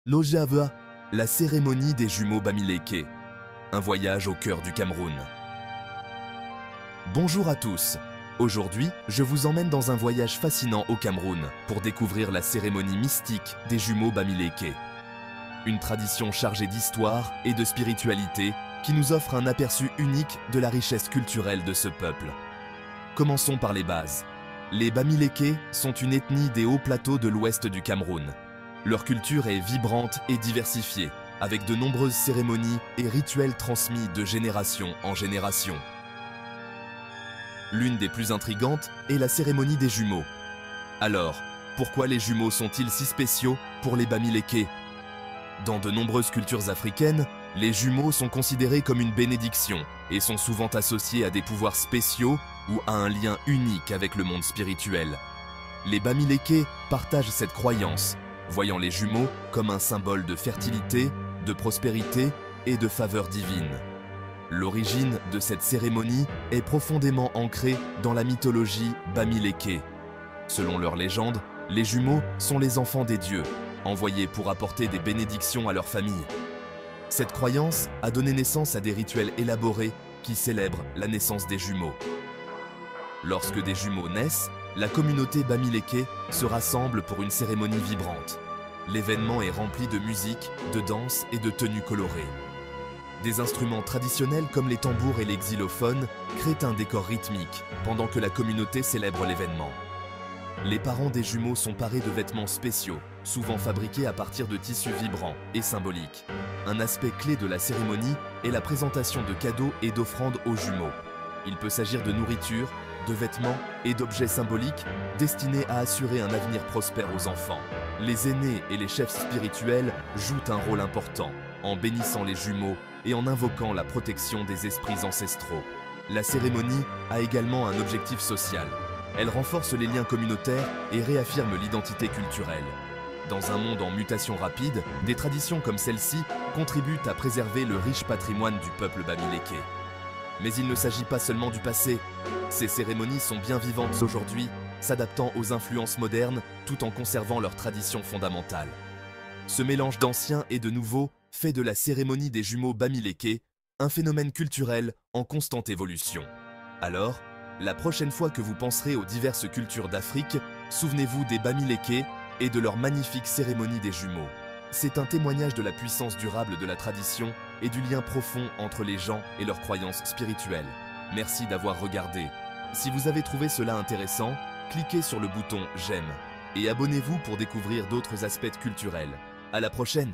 Lojava, la cérémonie des jumeaux Bamileke, un voyage au cœur du Cameroun. Bonjour à tous. Aujourd'hui, je vous emmène dans un voyage fascinant au Cameroun pour découvrir la cérémonie mystique des jumeaux Bamileke. Une tradition chargée d'histoire et de spiritualité qui nous offre un aperçu unique de la richesse culturelle de ce peuple. Commençons par les bases. Les Bamileke sont une ethnie des hauts plateaux de l'ouest du Cameroun. Leur culture est vibrante et diversifiée, avec de nombreuses cérémonies et rituels transmis de génération en génération. L'une des plus intrigantes est la cérémonie des jumeaux. Alors, pourquoi les jumeaux sont-ils si spéciaux pour les Bamileke? Dans de nombreuses cultures africaines, les jumeaux sont considérés comme une bénédiction et sont souvent associés à des pouvoirs spéciaux ou à un lien unique avec le monde spirituel. Les Bamileke partagent cette croyance, voyant les jumeaux comme un symbole de fertilité, de prospérité et de faveur divine. L'origine de cette cérémonie est profondément ancrée dans la mythologie Bamileke. Selon leur légende, les jumeaux sont les enfants des dieux, envoyés pour apporter des bénédictions à leur famille. Cette croyance a donné naissance à des rituels élaborés qui célèbrent la naissance des jumeaux. Lorsque des jumeaux naissent, la communauté Bamileke se rassemble pour une cérémonie vibrante. L'événement est rempli de musique, de danse et de tenues colorées. Des instruments traditionnels comme les tambours et les xylophones créent un décor rythmique pendant que la communauté célèbre l'événement. Les parents des jumeaux sont parés de vêtements spéciaux, souvent fabriqués à partir de tissus vibrants et symboliques. Un aspect clé de la cérémonie est la présentation de cadeaux et d'offrandes aux jumeaux. Il peut s'agir de nourriture, de vêtements et d'objets symboliques destinés à assurer un avenir prospère aux enfants. Les aînés et les chefs spirituels jouent un rôle important en bénissant les jumeaux et en invoquant la protection des esprits ancestraux. La cérémonie a également un objectif social. Elle renforce les liens communautaires et réaffirme l'identité culturelle. Dans un monde en mutation rapide, des traditions comme celle-ci contribuent à préserver le riche patrimoine du peuple Bamileke. Mais il ne s'agit pas seulement du passé. Ces cérémonies sont bien vivantes aujourd'hui, s'adaptant aux influences modernes tout en conservant leurs traditions fondamentales. Ce mélange d'ancien et de nouveau fait de la cérémonie des jumeaux Bamileke un phénomène culturel en constante évolution. Alors, la prochaine fois que vous penserez aux diverses cultures d'Afrique, souvenez-vous des Bamileke et de leur magnifique cérémonie des jumeaux. C'est un témoignage de la puissance durable de la tradition et du lien profond entre les gens et leurs croyances spirituelles. Merci d'avoir regardé. Si vous avez trouvé cela intéressant, cliquez sur le bouton « J'aime » et abonnez-vous pour découvrir d'autres aspects culturels. À la prochaine!